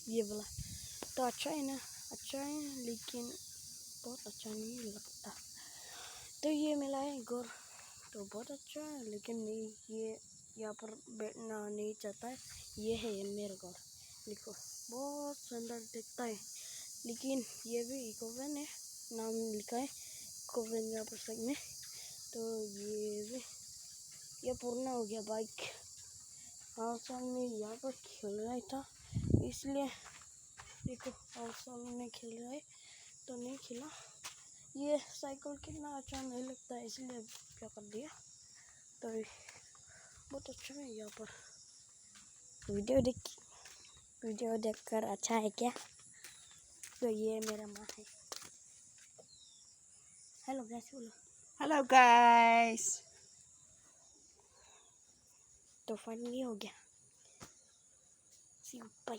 ये वाला तो अच्छा है ना, अच्छा है लेकिन बहुत अच्छा नहीं लगता। तो ये मिला है गोर, तो बहुत अच्छा है लेकिन नहीं, ये यहाँ पर बैठना नहीं चाहता है। ये है मेरा गोर, देखो बहुत सुंदर दिखता है, लेकिन ये भी इकोवेन है, नाम लिखा है इकोवेन यहाँ पर साइड में। तो ये भी ये पुराना हो गया बाइक, हर साल में यहाँ पर खेल रहा था, इसलिए देखो हर साल में खेल रहा है तो नहीं खिला। ये साइकिल कितना अच्छा नहीं लगता है, इसलिए क्या कर दिया। तो बहुत अच्छा है यहाँ पर। वीडियो देखकर अच्छा है क्या? तो ये मेरा माँ है। हेलो गाइस बोलो। Hello guys. तो फाइनली हो गया, सी यू बाय।